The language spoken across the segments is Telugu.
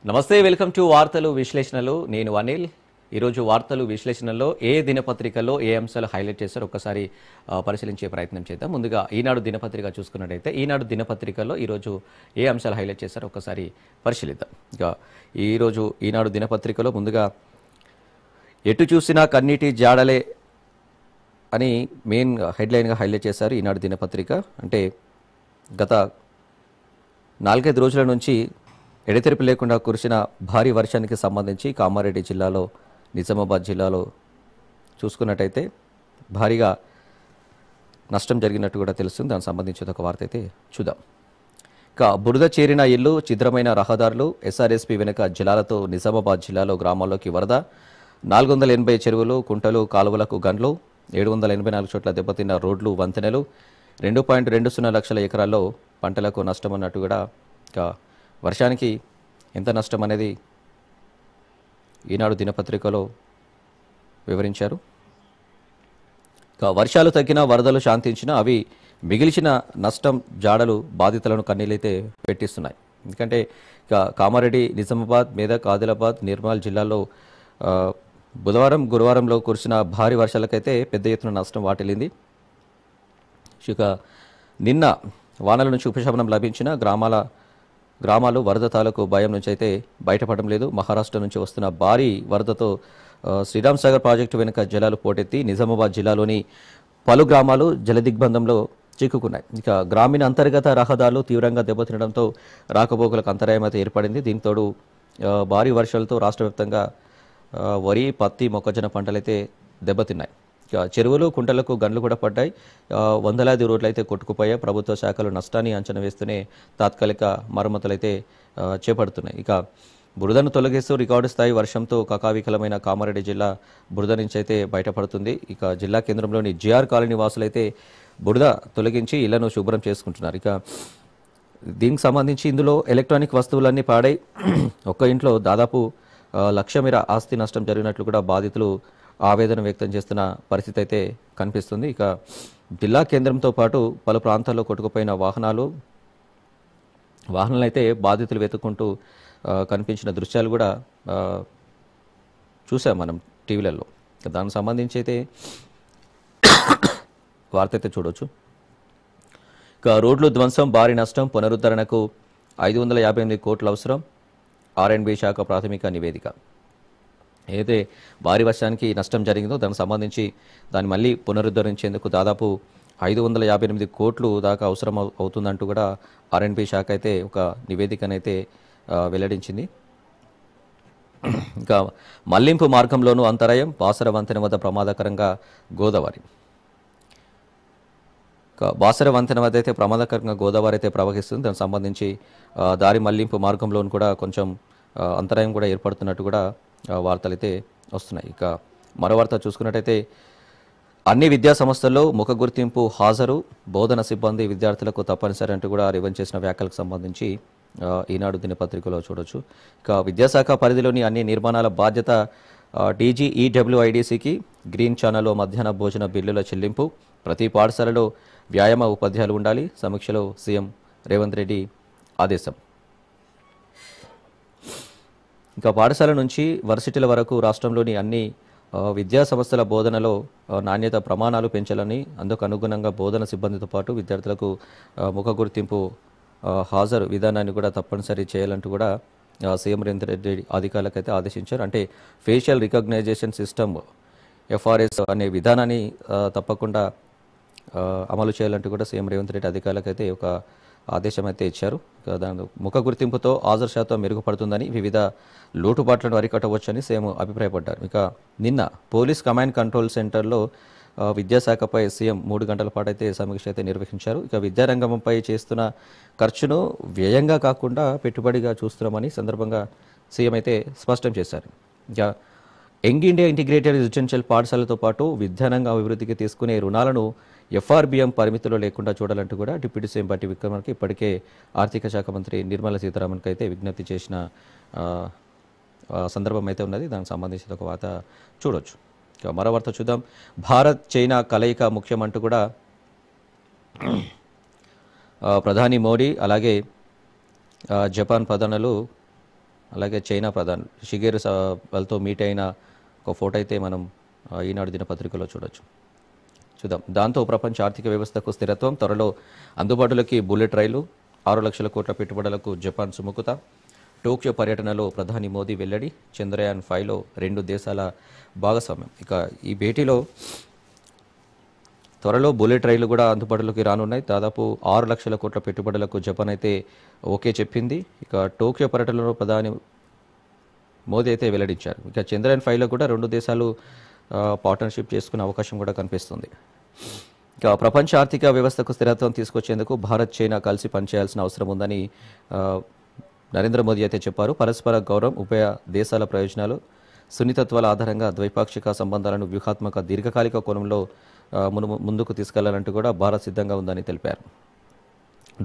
నమస్తే, వెల్కమ్ టు వార్తలు విశ్లేషణలు. నేను అనిల్. ఈరోజు వార్తలు విశ్లేషణలో ఏ దినపత్రికల్లో ఏ అంశాలు హైలైట్ చేశారో ఒక్కసారి పరిశీలించే ప్రయత్నం చేద్దాం. ముందుగా ఈనాడు దినపత్రిక చూసుకున్నట్టయితే ఈనాడు దినపత్రికల్లో ఈరోజు ఏ అంశాలు హైలైట్ చేశారో ఒక్కసారి పరిశీలిద్దాం. ఇక ఈరోజు ఈనాడు దినపత్రికలో ముందుగా ఎటు చూసినా కన్నీటి జాడలే అని మెయిన్ హెడ్లైన్గా హైలైట్ చేశారు ఈనాడు దినపత్రిక. అంటే గత 4-5 రోజుల నుంచి ఎడతెరిపి లేకుండా కురిసిన భారీ వర్షానికి సంబంధించి కామారెడ్డి జిల్లాలో, నిజామాబాద్ జిల్లాలో చూసుకున్నట్టయితే భారీగా నష్టం జరిగినట్టు కూడా తెలుస్తుంది. దానికి సంబంధించిన ఒక వార్త అయితే చూద్దాం. ఇక బురద చేరిన ఇల్లు, ఛిద్రమైన రహదారులు, ఎస్ఆర్ఎస్పీ వెనుక జలాలతో నిజామాబాద్ జిల్లాలో గ్రామాల్లోకి వరద, 480 చెరువులు, కుంటలు, కాలువలకు గండ్లు, 784 చోట్ల దెబ్బతిన్న రోడ్లు, వంతెనలు, 2.20 లక్షల ఎకరాల్లో పంటలకు నష్టం అన్నట్టు కూడా ఇక వర్షానికి ఎంత నష్టం అనేది ఈనాడు దినపత్రికలో వివరించారు. వర్షాలు తగ్గినా, వరదలు శాంతించినా అవి మిగిల్చిన నష్టం జాడలు బాధితులను కన్నీళ్ళైతే పెట్టిస్తున్నాయి. ఎందుకంటే కామారెడ్డి, నిజామాబాద్, మెదక్, ఆదిలాబాద్, నిర్మల్ జిల్లాల్లో బుధవారం, గురువారంలో కురిసిన భారీ వర్షాలకైతే పెద్ద ఎత్తున నష్టం వాటిల్లింది. ఇక నిన్న వానల నుంచి ఉపశమనం లభించిన గ్రామాలు వరద తాలూకు భయం నుంచి అయితే బయటపడడం లేదు. మహారాష్ట్ర నుంచి వస్తున్న భారీ వరదతో శ్రీరామ్ సాగర్ ప్రాజెక్టు వెనుక జలాలు పోటెత్తి నిజామాబాద్ జిల్లాలోని పలు గ్రామాలు జలదిగ్బంధంలో చిక్కుకున్నాయి. ఇక గ్రామీణ అంతర్గత రహదారులు తీవ్రంగా దెబ్బతినడంతో రాకపోకలకు అంతరాయం అయితే ఏర్పడింది. దీంతోడు భారీ వర్షాలతో రాష్ట్ర వ్యాప్తంగా వరి, పత్తి, మొక్కజొన్న పంటలైతే దెబ్బతిన్నాయి. ఇక చెరువులు, కుంటలకు గండ్లు కూడా పడ్డాయి. వందలాది రోడ్లు అయితే కొట్టుకుపోయాయి. ప్రభుత్వ శాఖలు నష్టాన్ని అంచనా వేస్తూనే తాత్కాలిక మరమ్మతులు అయితే చేపడుతున్నాయి. ఇక బురదను తొలగిస్తూ రికార్డు స్థాయి వర్షంతో కకావికలమైన కామారెడ్డి జిల్లా బురద నుంచి అయితే బయటపడుతుంది. ఇక జిల్లా కేంద్రంలోని జిఆర్ కాలనీ వాసులైతే బురద తొలగించి ఇళ్లను శుభ్రం చేసుకుంటున్నారు. ఇక దీనికి సంబంధించి ఇందులో ఎలక్ట్రానిక్ వస్తువులన్నీ పాడై ఒక్క ఇంట్లో దాదాపు 1,00,000 మేర ఆస్తి నష్టం జరిగినట్లు కూడా బాధితులు ఆవేదన వ్యక్తం చేస్తున్న పరిస్థితి అయితే కనిపిస్తుంది. ఇక జిల్లా కేంద్రంతో పాటు పలు ప్రాంతాల్లో కొట్టుకుపోయిన వాహనాలు అయితే బాధితులు వెతుక్కుంటూ కనిపించిన దృశ్యాలు కూడా చూసాం మనం టీవీలలో. దానికి సంబంధించి అయితే వార్త అయితే చూడవచ్చు. ఇక రోడ్లు ధ్వంసం, భారీ నష్టం, పునరుద్ధరణకు 558 కోట్లు అవసరం, R&B శాఖ ప్రాథమిక నివేదిక. ఏదైతే భారీ వర్షానికి నష్టం జరిగిందో దానికి సంబంధించి దాన్ని మళ్ళీ పునరుద్ధరించేందుకు దాదాపు 558 కోట్లు దాకా అవసరం అవుతుందంటూ కూడా R&B శాఖ అయితే ఒక నివేదికనైతే వెల్లడించింది. ఇంకా మళ్లింపు మార్గంలోనూ అంతరాయం, బాసర వంతెన వద్ద ప్రమాదకరంగా గోదావరి. బాసర వంతెన వద్ద అయితే ప్రమాదకరంగా గోదావరి అయితే ప్రవహిస్తుంది. దానికి సంబంధించి దారి మళ్లింపు మార్గంలోనూ కూడా కొంచెం అంతరాయం కూడా ఏర్పడుతున్నట్టు కూడా వార్తలు అయితే వస్తున్నాయి. ఇక మరో వార్త చూసుకున్నట్టయితే అన్ని విద్యా సంస్థల్లో ముఖ గుర్తింపు హాజరు, బోధన సిబ్బంది విద్యార్థులకు తప్పనిసరి అంటూ కూడా రివైన్ చేసిన వ్యాఖ్యలకు సంబంధించి ఈనాడు దినపత్రికలో చూడొచ్చు. ఇక విద్యాశాఖ పరిధిలోని అన్ని నిర్మాణాల బాధ్యత DGEWIDCకి, గ్రీన్ ఛానల్లో మధ్యాహ్న భోజన బిల్లుల చెల్లింపు, ప్రతి పాఠశాలలో వ్యాయామ ఉపాధ్యాయులు ఉండాలి, సమీక్షలో సీఎం రేవంత్ రెడ్డి ఆదేశం. ఇంకా పాఠశాల నుంచి వర్సిటీల వరకు రాష్ట్రంలోని అన్ని విద్యా సంస్థల బోధనలో నాణ్యత ప్రమాణాలు పెంచాలని, అందుకు అనుగుణంగా బోధన సిబ్బందితో పాటు విద్యార్థులకు ముఖ గుర్తింపు హాజరు విధానాన్ని కూడా తప్పనిసరి చేయాలంటూ కూడా సీఎం రేవంత్ రెడ్డి అధికారులకైతే ఆదేశించారు. అంటే ఫేషియల్ రికగ్నైజేషన్ సిస్టమ్ FRS అనే విధానాన్ని తప్పకుండా అమలు చేయాలంటూ కూడా సీఎం రేవంత్ రెడ్డి అధికారులకైతే ఒక ఆదేశం అయితే ఇచ్చారు. దాని ముఖ గుర్తింపుతో హాజరు శాతం మెరుగుపడుతుందని, వివిధ లోటుపాట్లను అరికట్టవచ్చని సీఎం అభిప్రాయపడ్డారు. ఇక నిన్న పోలీస్ కమాండ్ కంట్రోల్ సెంటర్లో విద్యాశాఖపై సీఎం 3 గంటల పాటు అయితే సమీక్ష అయితే నిర్వహించారు. ఇక విద్యారంగంపై చేస్తున్న ఖర్చును వ్యయంగా కాకుండా పెట్టుబడిగా చూస్తున్నామని సందర్భంగా సీఎం అయితే స్పష్టం చేశారు. ఇక యంగ్ ఇండియా ఇంటిగ్రేటెడ్ రెసిడెన్షియల్ పాఠశాలతో పాటు విద్యారంగ అభివృద్ధికి తీసుకునే రుణాలను FRBM పరిమితిలో లేకుండా చూడాలంటూ కూడా డిప్యూటీ సీఎం బట్టి విక్రమార్క ఇప్పటికే ఆర్థిక శాఖ మంత్రి నిర్మలా సీతారామన్కి అయితే విజ్ఞప్తి చేసిన సందర్భం అయితే ఉన్నది. దానికి సంబంధించిన ఒక వార్త చూడొచ్చు. ఇక మరో వార్త చూద్దాం. భారత్ చైనా కలయిక ముఖ్యమంటూ కూడా ప్రధాని మోడీ అలాగే జపాన్ ప్రధానులు అలాగే చైనా ప్రధాని షిగేరు వాళ్ళతో మీట్ అయిన ఒక ఫోటో అయితే మనం ఈనాడు దినపత్రికలో చూడొచ్చు. చూద్దాం. దాంతో ప్రపంచ ఆర్థిక వ్యవస్థకు స్థిరత్వం, త్వరలో అందుబాటులోకి బుల్లెట్ రైలు, 6,00,000 కోట్ల పెట్టుబడులకు జపాన్ సుముఖత, టోక్యో పర్యటనలో ప్రధాని మోదీ వెల్లడి, చంద్రయాన్ 5లో 2 దేశాల భాగస్వామ్యం. ఇక ఈ భేటీలో త్వరలో బుల్లెట్ రైలు కూడా అందుబాటులోకి రానున్నాయి. దాదాపు 6,00,000 కోట్ల పెట్టుబడులకు జపాన్ అయితే ఓకే చెప్పింది. ఇక టోక్యో పర్యటనలో ప్రధాని మోదీ అయితే వెల్లడించారు. ఇక చంద్రయాన్ 5లో కూడా 2 దేశాలు పార్ట్నర్షిప్ చేసుకునే అవకాశం కూడా కనిపిస్తుంది. ఇక ప్రపంచ ఆర్థిక వ్యవస్థకు స్థిరత్వం తీసుకొచ్చేందుకు భారత్, చైనా కలిసి పనిచేయాల్సిన అవసరం ఉందని నరేంద్ర మోదీ అయితే చెప్పారు. పరస్పర గౌరవం, ఉభయ దేశాల ప్రయోజనాలు, సున్నితత్వాల ఆధారంగా ద్వైపాక్షిక సంబంధాలను వ్యూహాత్మక దీర్ఘకాలిక కోణంలో ముందుకు తీసుకెళ్లాలంటూ కూడా భారత్ సిద్ధంగా ఉందని తెలిపారు.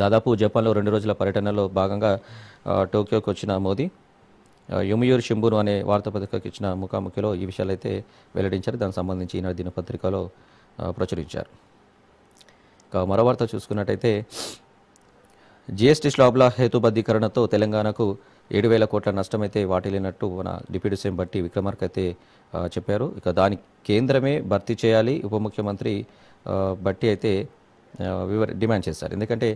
దాదాపు జపాన్లో 2 రోజుల పర్యటనలో భాగంగా టోక్యోకి వచ్చిన మోదీ యుమియూర్ షింబును అనే వార్తాపత్రికకు ఇచ్చిన ముఖాముఖిలో ఈ విషయాలు అయితే వెల్లడించారు. దానికి సంబంధించి ఈనాడు దినపత్రికలో ప్రచురించారు. మరో వార్త చూసుకున్నట్టయితే జీఎస్టీ స్లాబ్ల హేతుబద్ధీకరణతో తెలంగాణకు 7,000 కోట్ల నష్టమైతే వాటిల్లినట్టు మన డిప్యూటీ సీఎం బట్టి విక్రమార్క అయితే చెప్పారు. ఇక దాని కేంద్రమే భర్తీ చేయాలి ఉప ముఖ్యమంత్రి బట్టి అయితే డిమాండ్ చేశారు. ఎందుకంటే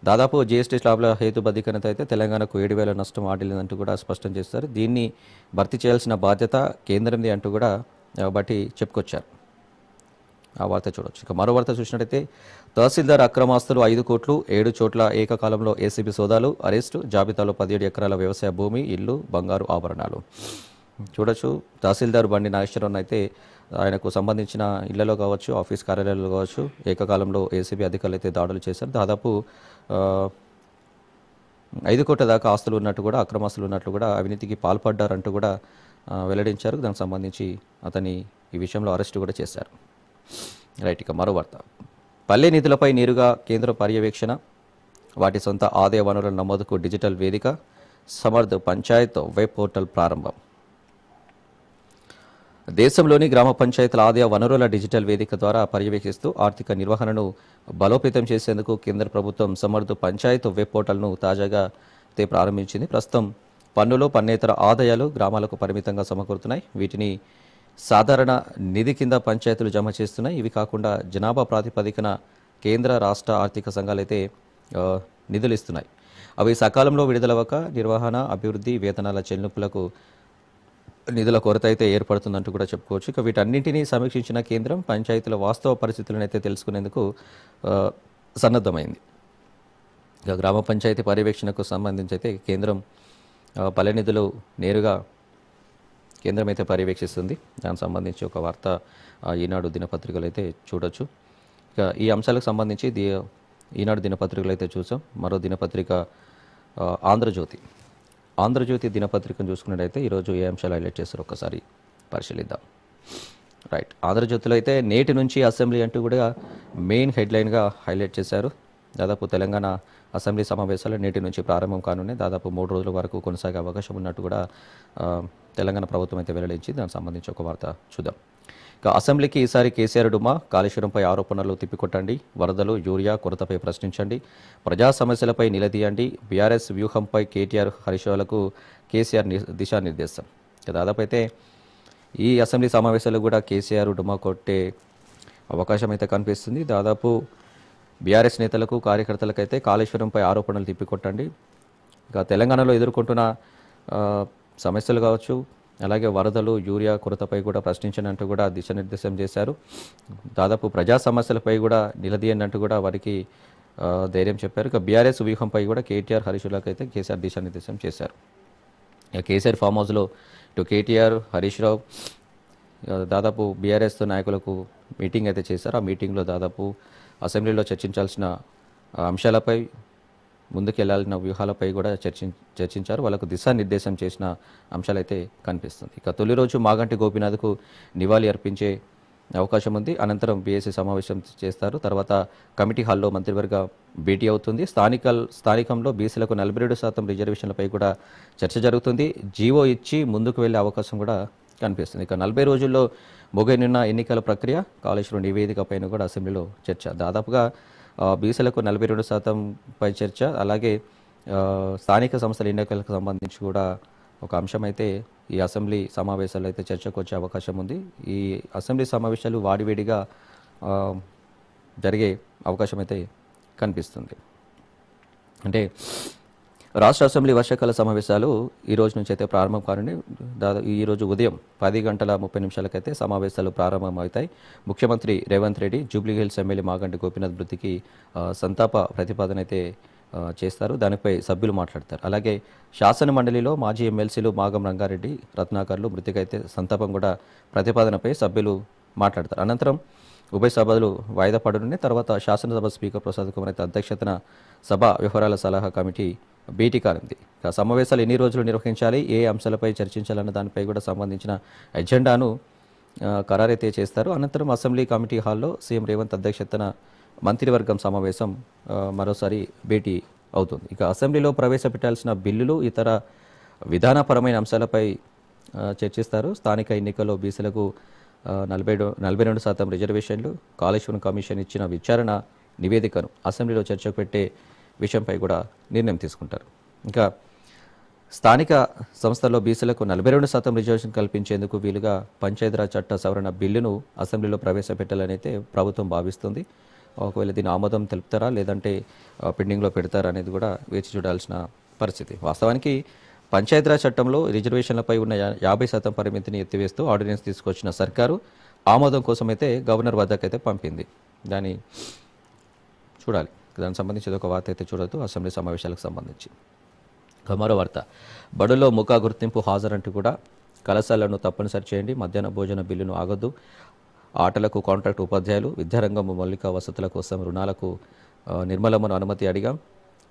దాదాపు జీఎస్టీ స్లాబ్ల హేతుబద్ధీకరణతో అయితే తెలంగాణకు 7,000 నష్టం వాటిల్లిందంటూ కూడా స్పష్టం చేస్తారు. దీన్ని భర్తీ చేయాల్సిన బాధ్యత కేంద్రంది అంటూ కూడా బట్టి చెప్పుకొచ్చారు. ఆ వార్త చూడొచ్చు. ఇక మరో వార్త చూసినట్టయితే తహసీల్దార్ అక్రమాస్తులు 5 కోట్లు, 7 చోట్ల ఏకకాలంలో ఏసీబీ సోదాలు, అరెస్టు, జాబితాలో 17 ఎకరాల వ్యవసాయ భూమి, ఇల్లు, బంగారు ఆభరణాలు. చూడొచ్చు. తహసీల్దార్ బండి నాగేశ్వరరావు అయితే ఆయనకు సంబంధించిన ఇళ్లలో కావచ్చు, ఆఫీస్ కార్యాలయాల్లో కావచ్చు ఏకకాలంలో ఏసీబీ అధికారులు అయితే దాడులు చేశారు. దాదాపు 5 కోట్ల దాకా ఆస్తులు ఉన్నట్టు కూడా, అక్రమాస్తులు ఉన్నట్లు కూడా, అవినీతికి పాల్పడ్డారంటూ కూడా వెల్లడించారు. దానికి సంబంధించి అతని ఈ విషయంలో అరెస్టు కూడా చేశారు. రైట్. ఇక మరో వార్త. పల్లె నిధులపై నేరుగా కేంద్ర పర్యవేక్షణ, వాటి సొంత ఆదాయ వనరుల నమోదుకు డిజిటల్ వేదిక, సమర్థ్ పంచాయత్ వెబ్ పోర్టల్ ప్రారంభం. దేశంలోని గ్రామ పంచాయతీల ఆదాయ వనరుల డిజిటల్ వేదిక ద్వారా పర్యవేక్షిస్తూ ఆర్థిక నిర్వహణను బలోపేతం చేసేందుకు కేంద్ర ప్రభుత్వం సమర్థ్ పంచాయత్ వెబ్ పోర్టల్ను తాజాగా ప్రారంభించింది. ప్రస్తుతం పన్నులు, పన్నేతర ఆదాయాలు గ్రామాలకు పరిమితంగా సమకూరుతున్నాయి. వీటిని సాధారణ నిధి కింద పంచాయతీలు జమ చేస్తున్నాయి. ఇవి కాకుండా జనాభా ప్రాతిపదికన కేంద్ర, రాష్ట్ర ఆర్థిక సంఘాలైతే నిధులు ఇస్తున్నాయి. అవి సకాలంలో విడుదలవ్వక నిర్వహణ, అభివృద్ధి, వేతనాల చెల్లింపులకు నిధుల కొరత అయితే ఏర్పడుతుందంటూ కూడా చెప్పుకోవచ్చు. ఇక వీటన్నింటినీ సమీక్షించిన కేంద్రం పంచాయతీల వాస్తవ పరిస్థితులను అయితే తెలుసుకునేందుకు సన్నద్ధమైంది. ఇక గ్రామ పంచాయతీ పర్యవేక్షణకు సంబంధించి అయితే కేంద్రం పల్లె నిధులు నేరుగా కేంద్రం అయితే పర్యవేక్షిస్తుంది. దానికి సంబంధించి ఒక వార్త ఈనాడు దినపత్రికలు అయితే చూడొచ్చు. ఇక ఈ అంశాలకు సంబంధించి ఈనాడు దినపత్రికలు అయితే చూసాం. మరో దినపత్రిక ఆంధ్రజ్యోతి దినపత్రికను చూసుకున్నట్టయితే ఈరోజు ఏ అంశాలు హైలైట్ చేస్తారో ఒకసారి పరిశీలిద్దాం. రైట్. ఆంధ్రజ్యోతిలో అయితే నేటి నుంచి అసెంబ్లీ అంటూ కూడా మెయిన్ హెడ్లైన్గా హైలైట్ చేశారు. దాదాపు తెలంగాణ అసెంబ్లీ సమావేశాలు నేటి నుంచి ప్రారంభం కానున్నాయి. దాదాపు 3 రోజుల వరకు కొనసాగే అవకాశం ఉన్నట్టు కూడా తెలంగాణ ప్రభుత్వం అయితే వెల్లడించింది. దానికి సంబంధించి ఒక వార్త చూద్దాం. ఇక అసెంబ్లీకి ఈసారి కేసీఆర్ డుమా, కాళేశ్వరంపై ఆరోపణలు తిప్పికొట్టండి, వరదలు, యూరియా కొరతపై ప్రశ్నించండి, ప్రజా సమస్యలపై నిలదీయండి, బీఆర్ఎస్ వ్యూహంపై కేటీఆర్, హరీష్ రావులకు కేసీఆర్ దిశానిర్దేశం. దాదాపు అయితే ఈ అసెంబ్లీ సమావేశాలు కూడా కేసీఆర్ డుమా కొట్టే అవకాశం అయితే కనిపిస్తుంది. దాదాపు బీఆర్ఎస్ నేతలకు, కార్యకర్తలకు అయితే కాళేశ్వరంపై ఆరోపణలు తిప్పికొట్టండి, ఇక తెలంగాణలో ఎదుర్కొంటున్న సమస్యలు కావచ్చు, అలాగే వరదలు, యూరియా కొరతపై కూడా ప్రశ్నించినట్టు కూడా దిశానిర్దేశం చేశారు. దాదాపు ప్రజా సమస్యలపై కూడా నిలదీయండి అంటూ కూడా వారికి ధైర్యం చెప్పారు. ఇక బీఆర్ఎస్ వ్యూహంపై కూడా కేటీఆర్, హరీష్ రావులకు అయితే కేసీఆర్ దిశానిర్దేశం చేశారు. ఇక కేసీఆర్ ఫామ్ హౌస్లో ఇటు కేటీఆర్, హరీష్ రావు దాదాపు బీఆర్ఎస్ నాయకులకు మీటింగ్ అయితే చేశారు. ఆ మీటింగ్లో దాదాపు అసెంబ్లీలో చర్చించాల్సిన అంశాలపై, ముందుకెళ్లాల్సిన వ్యూహాలపై కూడా చర్చించారు. వాళ్ళకు దిశానిర్దేశం చేసిన అంశాలైతే కనిపిస్తుంది. ఇక తొలి రోజు మాగంటి గోపీనాథ్కు నివాళి అర్పించే అవకాశం ఉంది. అనంతరం బీఏసీ సమావేశం చేస్తారు. తర్వాత కమిటీ హాల్లో మంత్రివర్గ భేటీ అవుతుంది. స్థానికంలో బీసీలకు 42% రిజర్వేషన్లపై కూడా చర్చ జరుగుతుంది. జీవో ఇచ్చి ముందుకు వెళ్లే అవకాశం కూడా కనిపిస్తుంది. ఇక 40 రోజుల్లో ముగియనున్న ఎన్నికల ప్రక్రియ, కాళేశ్వరం నివేదిక పైన కూడా అసెంబ్లీలో చర్చ. దాదాపుగా బీసీలకు 42% పై చర్చ, అలాగే స్థానిక సంస్థల ఎన్నికలకు సంబంధించి కూడా ఒక అంశం అయితే ఈ అసెంబ్లీ సమావేశాల్లో అయితే చర్చకు వచ్చే అవకాశం ఉంది. ఈ అసెంబ్లీ సమావేశాలు వాడివేడిగా ఆ, జరిగే అవకాశం అయితే కనిపిస్తుంది. అంటే రాష్ట్ర అసెంబ్లీ వర్షాకాల సమావేశాలు ఈ రోజు నుంచి అయితే ప్రారంభం కానుండి. ఈరోజు ఉదయం 10:30 సమావేశాలు ప్రారంభమవుతాయి. ముఖ్యమంత్రి Revanth Reddy Jubilee hills MLA Maganti Gopinath మృతికి సంతాప ప్రతిపాదన అయితే చేస్తారు. దానిపై సభ్యులు మాట్లాడతారు. అలాగే శాసన మండలిలో మాజీ ఎమ్మెల్సీలు మాగం రంగారెడ్డి, రత్నాకర్లు మృతికైతే సంతాపం కూడా ప్రతిపాదనపై సభ్యులు మాట్లాడతారు. అనంతరం ఉభయ సభలు వాయిదా పడనున్నాయి. తర్వాత శాసనసభ స్పీకర్ ప్రసాద్ కుమార్ అయితే అధ్యక్షతన సభ వ్యవహారాల సలహా కమిటీ భేటీ కానుంది. సమావేశాలు ఎన్ని రోజులు నిర్వహించాలి, ఏ అంశాలపై చర్చించాలన్న దానిపై కూడా సంబంధించిన ఎజెండాను ఖరారైతే చేస్తారు. అనంతరం అసెంబ్లీ కమిటీ హాల్లో సీఎం రేవంత్ అధ్యక్షతన మంత్రివర్గం సమావేశం మరోసారి భేటీ అవుతుంది. ఇక అసెంబ్లీలో ప్రవేశపెట్టాల్సిన బిల్లులు, ఇతర విధానపరమైన అంశాలపై చర్చిస్తారు. స్థానిక ఎన్నికల్లో బీసీలకు 42% రిజర్వేషన్లు, కాళేశ్వరం కమిషన్ ఇచ్చిన విచారణ నివేదికను అసెంబ్లీలో చర్చకు పెట్టే విషయంపై కూడా నిర్ణయం తీసుకుంటారు. ఇంకా స్థానిక సంస్థల్లో బీసీలకు 42% రిజర్వేషన్ కల్పించేందుకు వీలుగా పంచాయతీరాజ్ చట్ట సవరణ బిల్లును అసెంబ్లీలో ప్రవేశపెట్టాలని అయితే ప్రభుత్వం భావిస్తుంది. ఒకవేళ దీని ఆమోదం తెలుపుతారా లేదంటే పెండింగ్లో పెడతారా అనేది కూడా వేచి చూడాల్సిన పరిస్థితి. వాస్తవానికి పంచాయతీరాజ్ చట్టంలో రిజర్వేషన్లపై ఉన్న 50% పరిమితిని ఎత్తివేస్తూ ఆర్డినెన్స్ తీసుకొచ్చిన సర్కారు ఆమోదం కోసం అయితే గవర్నర్ వద్దకైతే పంపింది. దాన్ని చూడాలి. దానికి సంబంధించి ఒక వార్త అయితే చూడొద్దు అసెంబ్లీ సమావేశాలకు సంబంధించి. మరో వార్త, బడుల్లో ముఖ గుర్తింపు హాజరంటూ కూడా కళాశాలను తప్పనిసరి చేయండి, మధ్యాహ్న భోజన బిల్లును ఆగొద్దు, ఆటలకు కాంట్రాక్ట్ ఉపాధ్యాయులు, విద్యారంగం మౌలిక వసతుల కోసం రుణాలకు నిర్మలమ్మను అనుమతి అడిగాం.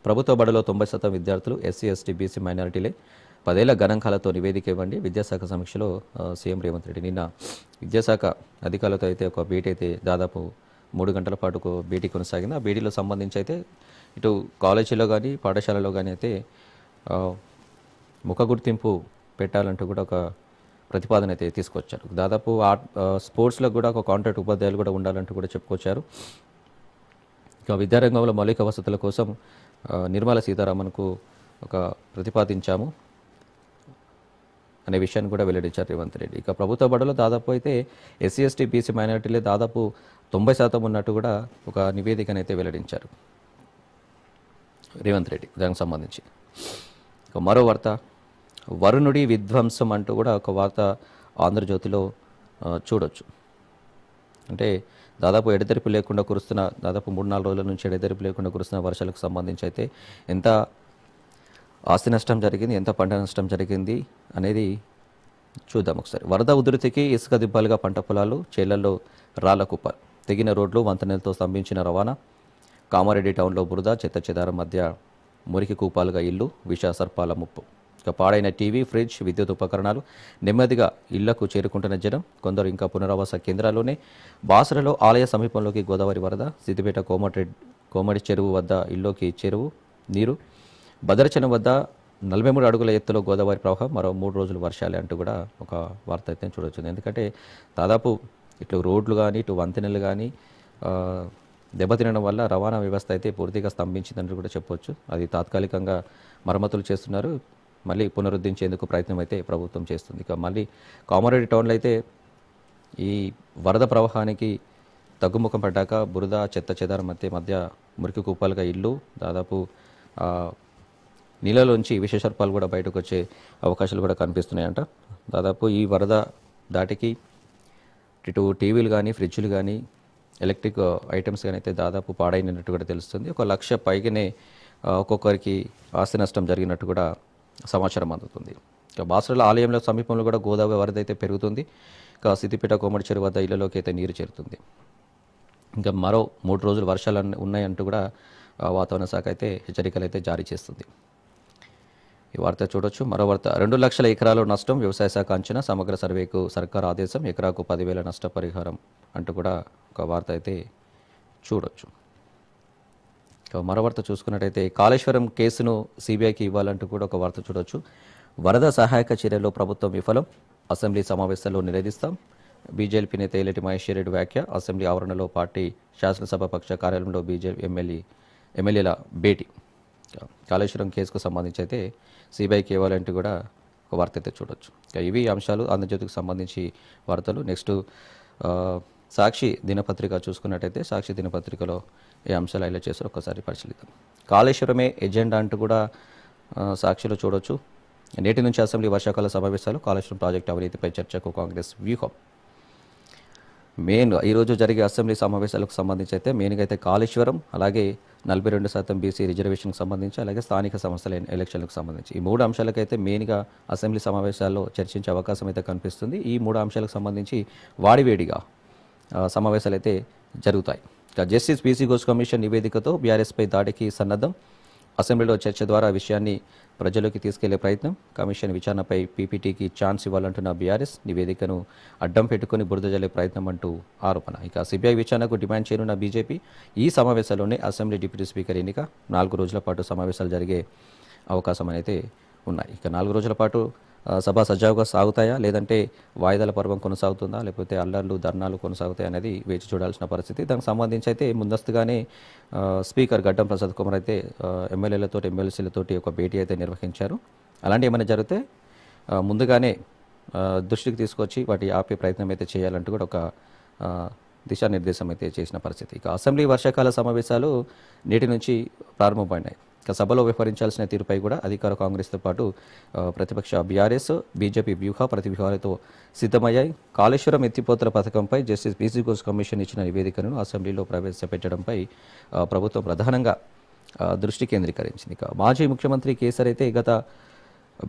ప్రభుత్వ బడిలో 90% విద్యార్థులు ఎస్సీ, ఎస్టీ, బీసీ మైనారిటీలే. 10 ఏళ్ల గణాంకాలతో నివేదిక ఇవ్వండి. విద్యాశాఖ సమీక్షలో సీఎం రేవంత్ రెడ్డి నిన్న విద్యాశాఖ అధికారులతో అయితే ఒక భేటీ అయితే దాదాపు 3 గంటల పాటు భేటీ కొనసాగింది. ఆ భేటీలో సంబంధించి అయితే ఇటు కాలేజీలో కానీ పాఠశాలలో కానీ అయితే ముఖ గుర్తింపు పెట్టాలంటూ కూడా ఒక ప్రతిపాదన అయితే తీసుకొచ్చారు. దాదాపు స్పోర్ట్స్లో కూడా ఒక కాంట్రాక్ట్ ఉపాధ్యాయులు కూడా ఉండాలంటూ కూడా చెప్పుకొచ్చారు. ఇక విద్యారంగంలో మౌలిక వసతుల కోసం నిర్మలా సీతారామన్కు ఒక ప్రతిపాదించాము అనే విషయాన్ని కూడా వెల్లడించారు రేవంత్ రెడ్డి. ఇక ప్రభుత్వ బడులో దాదాపు అయితే ఎస్సీ, ఎస్టీ, బీసీ మైనారిటీలే దాదాపు 90% ఉన్నట్టు కూడా ఒక నివేదికను అయితే వెల్లడించారు రేవంత్ రెడ్డి. దానికి సంబంధించి ఇక మరో వార్త, వరుణుడి విధ్వంసం అంటూ కూడా ఒక వార్త ఆంధ్రజ్యోతిలో చూడొచ్చు. అంటే దాదాపు ఎడతెరిపి లేకుండా కురుస్తున్న దాదాపు 3-4 రోజుల నుంచి ఎడతెరిపి లేకుండా కురుస్తున్న వర్షాలకు సంబంధించి అయితే ఎంత ఆస్తి నష్టం జరిగింది, ఎంత పంట నష్టం జరిగింది అనేది చూద్దాం ఒకసారి. వరద ఉధృతికి ఇసుక దిబ్బలుగా పంట పొలాలు, చేళ్లలో రాళ్ల కుప్పలు, తెగిన రోడ్లు, వంతెనలతో స్తంభించిన రవాణా, కామారెడ్డి టౌన్లో బురద, చెత్త చెదారం మధ్య మురికి కూపాలుగా ఇల్లు, విష సర్పాల ముప్పు. ఇక పాడైన టీవీ, ఫ్రిడ్జ్, విద్యుత్ ఉపకరణాలు, నెమ్మదిగా ఇళ్లకు చేరుకుంటున్న జనం, కొందరు ఇంకా పునరావాస కేంద్రాల్లోనే. బాసరలో ఆలయ సమీపంలోకి గోదావరి వరద, సిద్దిపేట కోమటి చెరువు వద్ద ఇల్లోకి చెరువు నీరు, భద్రాచలం వద్ద 43 అడుగుల ఎత్తులో గోదావరి ప్రవాహం, మరో 3 రోజులు వర్షాలే అంటూ కూడా ఒక వార్త అయితే చూడవచ్చు. ఎందుకంటే దాదాపు ఇట్లు రోడ్లు కానీ ఇటు వంతెనలు కానీ దెబ్బతినడం వల్ల రవాణా వ్యవస్థ అయితే పూర్తిగా స్తంభించిందని కూడా చెప్పొచ్చు. అది తాత్కాలికంగా మరమ్మతులు చేస్తున్నారు, మళ్ళీ పునరుద్ధరించేందుకు ప్రయత్నం అయితే ప్రభుత్వం చేస్తుంది. ఇక మళ్ళీ కామారెడ్డి టౌన్లో అయితే ఈ వరద ప్రవాహానికి తగ్గుముఖం పడ్డాక బురద, చెత్త చెదారం మధ్య మురికి కూపాలుగా ఇల్లు, దాదాపు నీళ్ళలోంచి విషసర్పాలు కూడా బయటకు వచ్చే అవకాశాలు కూడా కనిపిస్తున్నాయంట. దాదాపు ఈ వరద దాటికి ఇటు టీవీలు కానీ ఫ్రిడ్జ్లు కానీ ఎలక్ట్రిక్ ఐటమ్స్ కానీ అయితే దాదాపు పాడైనట్టు కూడా తెలుస్తుంది. 1 లక్ష పైగానే ఒక్కొక్కరికి ఆస్తి నష్టం జరిగినట్టు కూడా సమాచారం అందుతుంది. ఇక బాసరల ఆలయంలో సమీపంలో కూడా గోదావరి వరద అయితే పెరుగుతుంది. ఇక సిద్దిపేట కోమటి చెరువు వద్ద ఇళ్లలోకి అయితే నీరు చేరుతుంది. ఇంకా మరో 3 రోజులు వర్షాలు ఉన్నాయంటూ కూడా వాతావరణ శాఖ అయితే హెచ్చరికలు అయితే జారీ చేస్తుంది. ఈ వార్త చూడొచ్చు. మరో వార్త, 2 లక్షల ఎకరాలు నష్టం, వ్యవసాయ శాఖ అంచనా, సమగ్ర సర్వేకు సర్కారు ఆదేశం, ఎకరాకు 10,000 నష్టపరిహారం అంటూ కూడా ఒక వార్త అయితే చూడొచ్చు. మరో వార్త చూసుకున్నట్టయితే కాళేశ్వరం కేసును సిబిఐకి ఇవ్వాలంటూ కూడా ఒక వార్త చూడొచ్చు. వరద సహాయక చర్యల్లో ప్రభుత్వం విఫలం, అసెంబ్లీ సమావేశాల్లో నిలదీస్తాం, బీజేపీ నేత ఏలేటి మహేశ్వర్ రెడ్డి వ్యాఖ్య, అసెంబ్లీ ఆవరణలో పార్టీ శాసనసభ పక్ష కార్యాలయంలో బీజేపీ ఎమ్మెల్యేల భేటీ. కాళేశ్వరం కేసుకు సంబంధించి అయితే సిబిఐకి ఇవ్వాలంటూ కూడా ఒక ఒక వార్త అయితే చూడొచ్చు. ఇక ఇవి అంశాలు ఆంధ్రజ్యోతికి సంబంధించి వార్తలు. నెక్స్ట్ సాక్షి దినపత్రిక చూసుకున్నట్టయితే సాక్షి దినపత్రికలో ఏ అంశాలు హైలైట్ చేస్తారో ఒకసారి పరిశీలిద్దాం. కాళేశ్వరమే ఎజెండా అంటూ కూడా సాక్షిలో చూడొచ్చు. నేటి నుంచి అసెంబ్లీ వర్షాకాల సమావేశాలు, కాళేశ్వరం ప్రాజెక్టు అవినీతిపై చర్చకు కాంగ్రెస్ వ్యూహం. ఈరోజు జరిగే అసెంబ్లీ సమావేశాలకు సంబంధించి అయితే మెయిన్గా అయితే కాళేశ్వరం, అలాగే 42% బీసీ రిజర్వేషన్కి సంబంధించి, అలాగే స్థానిక సంస్థల ఎలక్షన్లకు సంబంధించి ఈ 3 అంశాలకైతే మెయిన్గా అసెంబ్లీ సమావేశాల్లో చర్చించే అవకాశం అయితే కనిపిస్తుంది. ఈ 3 అంశాలకు సంబంధించి వాడివేడిగా సమావేశాలు అయితే జరుగుతాయి. ఇక జస్టిస్ పీసీ ఘోష్ కమిషన్ నివేదికతో బీఆర్ఎస్పై దాడికి సన్నద్ధం. అసెంబ్లీలో చర్చ ద్వారా విషయాన్ని ప్రజలోకి తీసుకెళ్లే ప్రయత్నం. కమిషన్ విచారణపై పీపీటీకి ఛాన్స్ ఇవ్వాలంటున్న బీఆర్ఎస్, నివేదికను అడ్డం పెట్టుకుని బురద జల్లే ప్రయత్నం అంటూ ఆరోపణ. ఇక సిబిఐ విచారణకు డిమాండ్ చేయనున్న బీజేపీ. ఈ సమావేశాల్లోనే అసెంబ్లీ డిప్యూటీ స్పీకర్ ఎన్నిక. 4 రోజుల పాటు సమావేశాలు జరిగే అవకాశం అయితే ఉన్నాయి. ఇక 4 రోజుల పాటు సభ సజావుగా సాగుతాయా, లేదంటే వాయిదాల పర్వం కొనసాగుతుందా, లేకపోతే అల్లర్లు ధర్నాలు కొనసాగుతాయి అనేది వేచి చూడాల్సిన పరిస్థితి. దానికి సంబంధించి అయితే ముందస్తుగానే స్పీకర్ గడ్డం ప్రసాద్ కుమార్ అయితే ఎమ్మెల్యేలతో ఎమ్మెల్సీలతోటి ఒక భేటీ అయితే నిర్వహించారు. అలాంటి ఏమైనా జరిగితే ముందుగానే దృష్టికి తీసుకొచ్చి వాటి ఆపే ప్రయత్నం అయితే చేయాలంటూ కూడా ఒక దిశానిర్దేశం అయితే చేసిన పరిస్థితి. ఇక అసెంబ్లీ వర్షాకాల సమావేశాలు నేటి నుంచి ప్రారంభమైనాయి. ఇక సభలో వ్యవహరించాల్సిన తీరుపై కూడా అధికార కాంగ్రెస్తో పాటు ప్రతిపక్ష బీఆర్ఎస్, బీజేపీ ప్రతివ్యూహాలతో సిద్ధమయ్యాయి. కాళేశ్వరం ఎత్తిపోతల పథకంపై జస్టిస్ పీసీ ఘోష్ కమిషన్ ఇచ్చిన నివేదికను అసెంబ్లీలో ప్రవేశపెట్టడంపై ప్రభుత్వం ప్రధానంగా దృష్టి కేంద్రీకరించింది. ఇక మాజీ ముఖ్యమంత్రి కేసీఆర్ అయితే గత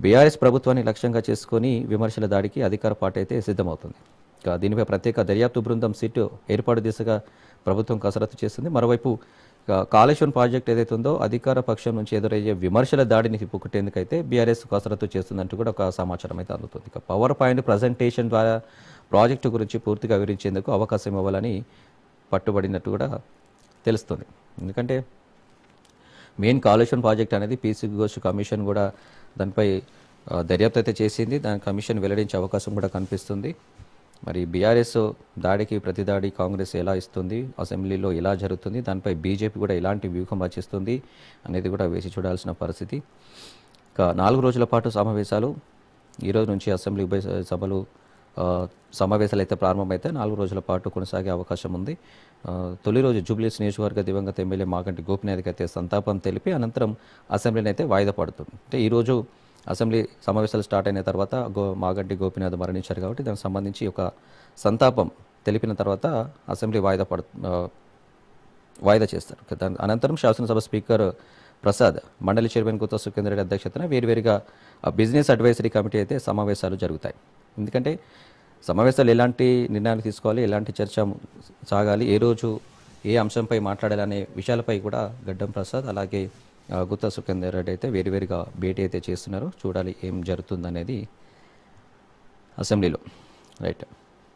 బీఆర్ఎస్ ప్రభుత్వాన్ని లక్ష్యంగా చేసుకుని విమర్శల దాడికి అధికార పార్టీ అయితే సిద్ధమవుతుంది. ఇక దీనిపై ప్రత్యేక దర్యాప్తు బృందం సిట్ ఏర్పాటు దిశగా ప్రభుత్వం కసరత్తు చేస్తుంది. మరోవైపు కాళేశ్వరం ప్రాజెక్ట్ ఏదైతే ఉందో అధికార పక్షం నుంచి ఎదురయ్యే విమర్శల దాడిని తిప్పుకుట్టేందుకైతే బీఆర్ఎస్ కసరత్తు చేస్తుందంటూ కూడా ఒక సమాచారం అయితే అందుతుంది. ఇక పవర్ పాయింట్ ప్రజెంటేషన్ ద్వారా ప్రాజెక్టు గురించి పూర్తిగా వివరించేందుకు అవకాశం ఇవ్వాలని పట్టుబడినట్టు కూడా తెలుస్తుంది. ఎందుకంటే మెయిన్ కాళేశ్వరం ప్రాజెక్ట్ అనేది పీసీ ఘోష్ కమిషన్ కూడా దానిపై దర్యాప్తు అయితే చేసింది. దాని కమిషన్ వెల్లడించే అవకాశం కూడా కనిపిస్తుంది. మరి బీఆర్ఎస్ దాడికి ప్రతిదాడి కాంగ్రెస్ ఎలా ఇస్తుంది, అసెంబ్లీలో ఎలా జరుగుతుంది, దానిపై బీజేపీ కూడా ఎలాంటి వ్యూహం రచిస్తుంది అనేది కూడా వేసి చూడాల్సిన పరిస్థితి. ఇక 4 రోజుల పాటు సమావేశాలు, ఈరోజు నుంచి అసెంబ్లీ ఉభయ సభలు సమావేశాలు అయితే ప్రారంభమైతే 4 రోజుల పాటు కొనసాగే అవకాశం ఉంది. తొలి రోజు జూబ్లీహిల్స్ నియోజకవర్గ దివంగత ఎమ్మెల్యే మాగంటి గోపినాథ్కి అయితే సంతాపం తెలిపి అనంతరం అసెంబ్లీని అయితే వాయిదా పడుతుంది. అంటే ఈరోజు అసెంబ్లీ సమావేశాలు స్టార్ట్ అయిన తర్వాత మాగంటి గోపినాథ్ మరణించారు కాబట్టి దానికి సంబంధించి ఒక సంతాపం తెలిపిన తర్వాత అసెంబ్లీ వాయిదా చేస్తారు. దాని అనంతరం శాసనసభ స్పీకర్ ప్రసాద్, మండలి చైర్మన్ గుత్తా సుఖేందర్ రెడ్డి అధ్యక్షతన వేరువేరుగా బిజినెస్ అడ్వైజరీ కమిటీ అయితే సమావేశాలు జరుగుతాయి. ఎందుకంటే సమావేశాలు ఎలాంటి నిర్ణయాలు తీసుకోవాలి, ఎలాంటి చర్చ సాగాలి, ఏ రోజు ఏ అంశంపై మాట్లాడాలనే విషయాలపై కూడా గడ్డం ప్రసాద్ అలాగే గుత్తా సుఖేందర్ రెడ్డి అయితే వేరువేరుగా భేటీ అయితే చేస్తున్నారు. చూడాలి ఏం జరుగుతుందనేది అసెంబ్లీలో. రైట్.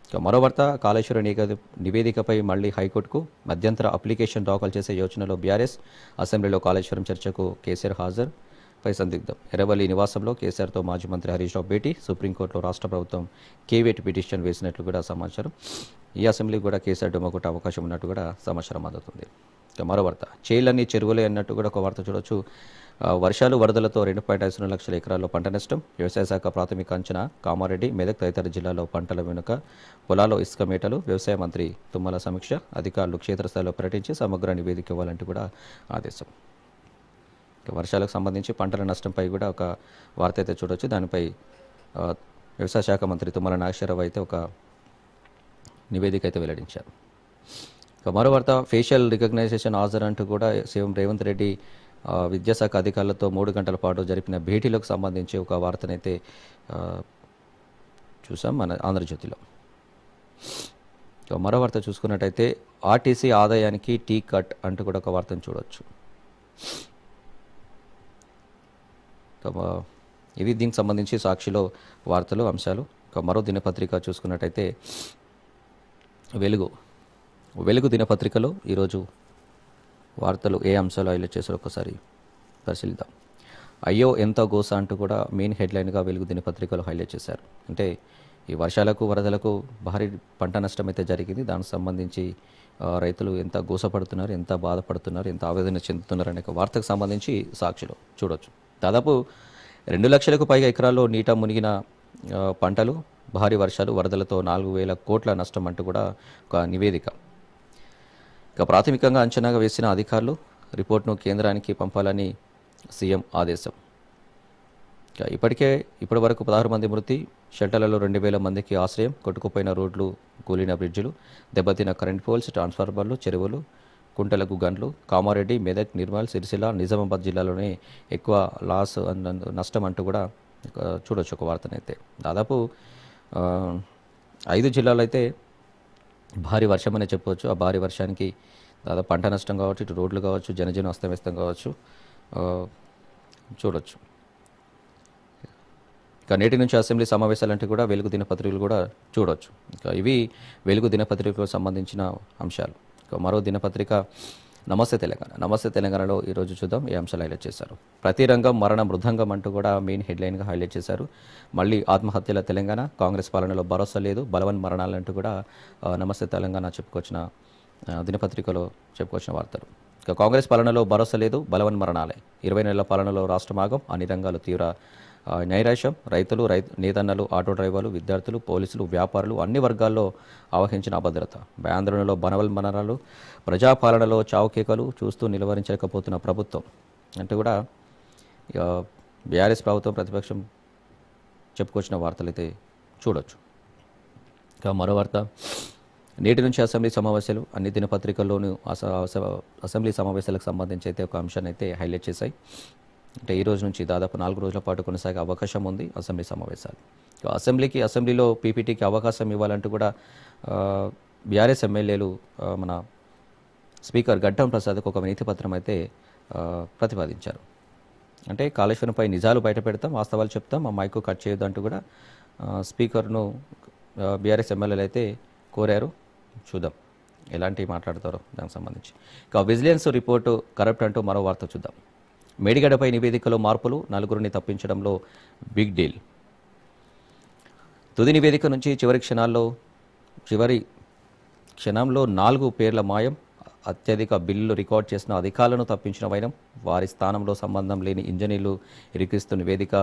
ఇక మరో వార్త, కాళేశ్వరం నివేదికపై మళ్లీ హైకోర్టుకు మధ్యంతర అప్లికేషన్ దాఖలు చేసే యోచనలో బీఆర్ఎస్. అసెంబ్లీలో కాళేశ్వరం చర్చకు కేసీఆర్ హాజరుపై సందిగ్ధం. ఎర్రవల్లి నివాసంలో కేసీఆర్తో మాజీ మంత్రి హరీష్ రావు భేటీ. సుప్రీంకోర్టులో రాష్ట్ర ప్రభుత్వం కేవేట్ పిటిషన్ వేసినట్లు కూడా సమాచారం. ఈ అసెంబ్లీకి కూడా కేసీఆర్ డుమ్మకొట్టే అవకాశం ఉన్నట్టు కూడా సమాచారం అందుతుంది. ఇక మరో వార్త, చేళ్లన్నీ చెరువులే అన్నట్టు కూడా ఒక వార్త చూడొచ్చు. వర్షాలు వరదలతో 2.50 లక్షల ఎకరాల్లో పంట నష్టం. వ్యవసాయ శాఖ ప్రాథమిక అంచనా కామారెడ్డి, మెదక్ తదితర జిల్లాల్లో పంటల వెనుక పొలాల్లో ఇసుక మేటలు. వ్యవసాయ మంత్రి తుమ్మల సమీక్ష. అధికారులు క్షేత్రస్థాయిలో పర్యటించి సమగ్ర నివేదిక ఇవ్వాలంటూ కూడా ఆదేశం. వర్షాలకు సంబంధించి పంటల నష్టంపై కూడా ఒక వార్త అయితే చూడొచ్చు. దానిపై వ్యవసాయ శాఖ మంత్రి తుమ్మల నాగేశ్వరరావు అయితే ఒక నివేదిక అయితే వెల్లడించారు. ఇక మరో వార్త, ఫేషియల్ రికగ్నైజేషన్ హాజరు అంటూ కూడా సీఎం రేవంత్ రెడ్డి విద్యాశాఖ అధికారులతో 3 గంటల పాటు జరిపిన భేటీలకు సంబంధించి ఒక వార్తనైతే చూసాం మన ఆంధ్రజ్యోతిలో. ఇక మరో వార్త చూసుకున్నట్టయితే ఆర్టీసీ ఆదాయానికి టీ కట్ అంటూ కూడా ఒక వార్తను చూడవచ్చు. ఇవి దీనికి సంబంధించి సాక్షిలో వార్తలు అంశాలు. ఇక మరో దినపత్రిక చూసుకున్నట్టయితే వెలుగు దినపత్రికలో ఈరోజు వార్తలు ఏ అంశాలు హైలైట్ చేశారో ఒకసారి పరిశీలిద్దాం. అయ్యో ఎంత గోస అంటూ కూడా మెయిన్ హెడ్లైన్గా వెలుగు దినపత్రికలో హైలైట్ చేశారు. అంటే ఈ వర్షాలకు వరదలకు భారీ పంట నష్టం అయితే జరిగింది. దానికి సంబంధించి రైతులు ఎంత గోసపడుతున్నారు, ఎంత బాధపడుతున్నారు, ఎంత ఆవేదన చెందుతున్నారు అనే వార్తకు సంబంధించి సాక్షిలో చూడవచ్చు. దాదాపు 2 లక్షలకు పైగా ఎకరాల్లో నీట మునిగిన పంటలు, భారీ వర్షాలు, వరదలతో 4,000 కోట్ల నష్టం అంటూ కూడా ఒక నివేదిక. ఇక ప్రాథమికంగా అంచనాగా వేసిన అధికారులు రిపోర్ట్ను కేంద్రానికి పంపాలని సీఎం ఆదేశం. ఇప్పటి వరకు 16 మంది మృతి, షెల్టర్లలో 2,000 మందికి ఆశ్రయం, కొట్టుకుపోయిన రోడ్లు, కూలిన బ్రిడ్జిలు, దెబ్బతిన్న కరెంట్ పోల్స్, ట్రాన్స్ఫార్మర్లు, చెరువులు, కుంటలకు గన్లు. కామారెడ్డి, మెదక్, నిర్మల్, సిరిసిల్ల, నిజామాబాద్ జిల్లాలోనే ఎక్కువ నష్టం అంటూ కూడా చూడొచ్చు ఒక వార్తనైతే. దాదాపు 5 జిల్లాలో అయితే భారీ వర్షం అనే చెప్పవచ్చు. ఆ భారీ వర్షానికి దాదాపు పంట నష్టం కావచ్చు, ఇటు రోడ్లు కావచ్చు, జనజీవనం అస్తవ్యస్తం కావచ్చు చూడొచ్చు. ఇక నేటి నుంచి అసెంబ్లీ సమావేశాలంటే కూడా వెలుగు దినపత్రికలు కూడా చూడొచ్చు. ఇక ఇవి వెలుగు దినపత్రికలకు సంబంధించిన అంశాలు. ఇక మరో దినపత్రిక నమస్తే తెలంగాణ. నమస్తే తెలంగాణలో ఈరోజు చూద్దాం ఏ అంశాలు హైలైట్ చేశారు. ప్రతి రంగం మరణ మృదంగం అంటూ కూడా మెయిన్ హెడ్లైన్గా హైలైట్ చేశారు. మళ్ళీ ఆత్మహత్యల తెలంగాణ, కాంగ్రెస్ పాలనలో భరోసా లేదు, బలవన్ మరణాలంటూ కూడా నమస్తే తెలంగాణ దినపత్రికలో చెప్పుకొచ్చిన వార్తలు. ఇక కాంగ్రెస్ పాలనలో భరోసా లేదు, బలవన్ మరణాలే, 20 నెలల పాలనలో రాష్ట్రమాగం, అన్ని రంగాలు తీవ్ర నైరాశ్యం, రైతులు, నేతన్నలు, ఆటో డ్రైవర్లు, విద్యార్థులు, పోలీసులు, వ్యాపారులు, అన్ని వర్గాల్లో ఆవహించిన అభద్రత, ఆందోళనలో బనవల్మరణాలు, ప్రజాపాలనలో చావుకేకలు, చూస్తూ నిలువరించలేకపోతున్న ప్రభుత్వం అంటూ కూడా బీఆర్ఎస్ ప్రభుత్వం ప్రతిపక్షం చెప్పుకొచ్చిన వార్తలు అయితే చూడొచ్చు. ఇక మరో వార్త, నేటి నుంచి అసెంబ్లీ సమావేశాలు, అన్ని దినపత్రికల్లోనూ అసెంబ్లీ సమావేశాలకు సంబంధించి అయితే ఒక అంశాన్ని అయితే హైలైట్ చేశాయి. అంటే ఈ రోజు నుంచి దాదాపు 4 రోజుల పాటు కొనసాగే అవకాశం ఉంది అసెంబ్లీ సమావేశాలు. అసెంబ్లీలో పీపీటీకి అవకాశం ఇవ్వాలంటూ కూడా బీఆర్ఎస్ ఎమ్మెల్యేలు మన స్పీకర్ గడ్డం ప్రసాద్కు ఒక వినతి పత్రం అయితే ప్రతిపాదించారు. అంటే కాళేశ్వరంపై నిజాలు బయట పెడతాం, వాస్తవాలు చెప్తాం, ఆ మైకు కట్ చేయొద్దు అంటూ కూడా స్పీకర్ను బీఆర్ఎస్ ఎమ్మెల్యేలు అయితే కోరారు. చూద్దాం ఎలాంటి మాట్లాడతారో దానికి సంబంధించి. ఇక విజిలెన్స్ రిపోర్టు కరప్ట్ అంటూ మరో వార్త చూద్దాం. మేడిగడ్డపై నివేదికలో మార్పులు, 4గురిని తప్పించడంలో బిగ్ డీల్. తుది నివేదిక నుంచి చివరి క్షణంలో 4 పేర్ల మాయం, అత్యధిక బిల్లులు రికార్డ్ చేసిన అధికారులను తప్పించిన వైనం, వారి స్థానంలో సంబంధం లేని ఇంజనీర్లు ఇరికిస్తున్న నివేదిక,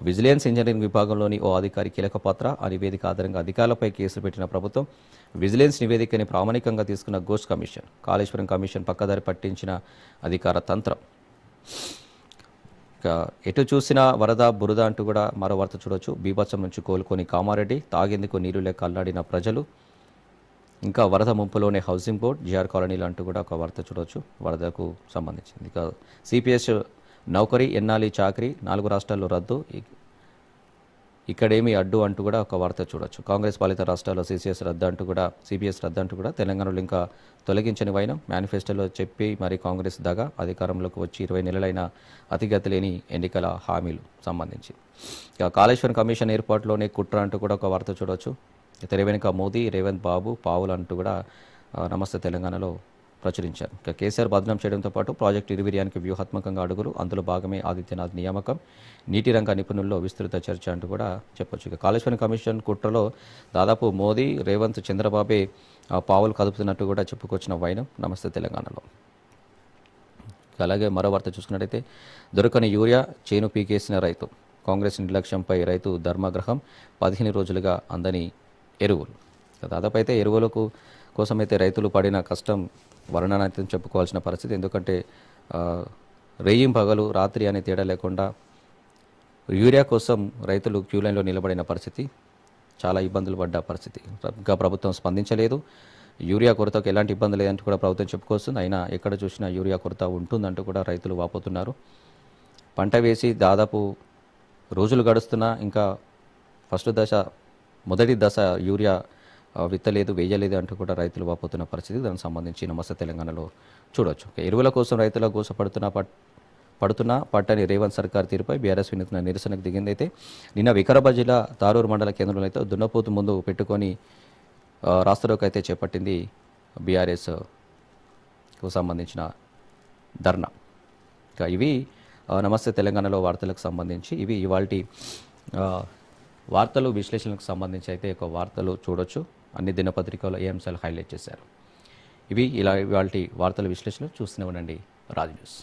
విజిలెన్స్ ఇంజనీరింగ్ విభాగంలోని ఓ అధికారి కీలక పాత్ర, ఆ నివేదిక ఆధారంగా అధికారులపై కేసులు పెట్టిన ప్రభుత్వం, విజిలెన్స్ నివేదికని ప్రామాణికంగా తీసుకున్న ఘోష్ కమిషన్, కాళేశ్వరం కమిషన్ పక్కదారి పట్టించిన అధికార తంత్రం. ఎటు చూసినా వరద, బురద అంటూ కూడా మరో వార్త చూడొచ్చు. బీభత్సం నుంచి కోలుకొని కామారెడ్డి, తాగేందుకు నీరు లేక అల్లాడిన ప్రజలు, ఇంకా వరద ముంపులోనే హౌసింగ్ బోర్డ్, జిఆర్ కాలనీలు అంటూ కూడా ఒక వార్త చూడవచ్చు వరదకు సంబంధించింది. ఇక సిపిఎస్ నౌకరీ, ఎన్నాలి చాకరీ, 4 రాష్ట్రాల్లో రద్దు, ఇక్కడేమి అడ్డు అంటూ కూడా ఒక వార్త చూడొచ్చు. కాంగ్రెస్ పాలిత రాష్ట్రాల్లో సిపిఎస్ రద్దు అంటూ కూడా తెలంగాణలో ఇంకా తొలగించని వైనం, మేనిఫెస్టోలో చెప్పి మరి కాంగ్రెస్ దగా, అధికారంలోకి వచ్చి 20 నెలలైన అతిగతి లేని ఎన్నికల హామీలు సంబంధించి. ఇక కాళేశ్వరం కమిషన్ ఏర్పాటులోనే కుట్ర అంటూ కూడా ఒక వార్త చూడవచ్చు. తెర వెనుక మోదీ, రేవంత్ బాబు, పావులు అంటూ కూడా నమస్తే తెలంగాణలో ప్రచురించారు. ఇక కేసీఆర్ బదనాం చేయడంతో పాటు ప్రాజెక్టు నిర్వీర్యానికి వ్యూహాత్మకంగా అడుగులు, అందులో భాగమే ఆదిత్యనాథ్ నియామకం, నీటి రంగ నిపుణుల్లో విస్తృత చర్చ అంటూ కూడా చెప్పొచ్చు. ఇక కాళేశ్వరం కమిషన్ కుట్రలో దాదాపు మోదీ, రేవంత్, చంద్రబాబే పావులు కదుపుతున్నట్టు కూడా చెప్పుకొచ్చిన వైనం నమస్తే తెలంగాణలో. అలాగే మరో వార్త చూసుకున్నట్టయితే, దొరకని యూరియా, చేను పీకేసిన రైతు, కాంగ్రెస్ నిర్లక్ష్యంపై రైతు ధర్మగ్రహం, 15 రోజులుగా అందని ఎరువులు. దాదాపు అయితే ఎరువులకు కోసమైతే రైతులు పడిన కష్టం వర్ణనాతీతం చెప్పుకోవాల్సిన పరిస్థితి. ఎందుకంటే రేయిం పగలు రాత్రి అనే తేడా లేకుండా యూరియా కోసం రైతులు క్యూ లైన్లో నిలబడిన పరిస్థితి, చాలా ఇబ్బందులు పడ్డ పరిస్థితి. ఇంకా ప్రభుత్వం స్పందించలేదు. యూరియా కొరతకు ఎలాంటి ఇబ్బంది లేదంటూ కూడా ప్రభుత్వం చెప్పుకొస్తుంది. అయినా ఎక్కడ చూసినా యూరియా కొరత ఉంటుందంటూ కూడా రైతులు వాపోతున్నారు. పంట వేసి దాదాపు రోజులు గడుస్తున్నా ఇంకా మొదటి దశ యూరియా విత్తలేదు, వేయలేదు అంటూ కూడా రైతులు వాపోతున్న పరిస్థితి. దానికి సంబంధించి నమస్తే తెలంగాణలో చూడవచ్చు. ఎరువుల కోసం రైతుల గోస పడుతున్నా పట్టని రేవంత్ సర్కార్ తీరుపై బీఆర్ఎస్ వినూత్న నిరసనకు దిగిందైతే నిన్న వికారాబాద్ జిల్లా తారూరు మండల కేంద్రంలో అయితే దున్నపోతు ముందు పెట్టుకొని రాస్తారోకో అయితే చేపట్టింది బీఆర్ఎస్కు సంబంధించిన ధర్నా. ఇక ఇవి నమస్తే తెలంగాణలో వార్తలకు సంబంధించి ఇవి ఇవాల్టి వార్తలు విశ్లేషణకు సంబంధించి అయితే ఒక వార్తలు చూడొచ్చు. అన్ని దినపత్రికల్లో ఏ అంశాలు హైలైట్ చేశారు. ఇవి ఇలా ఇవాల్టి వార్తల విశ్లేషణ చూస్తూనే ఉండండి రాజ్ న్యూస్.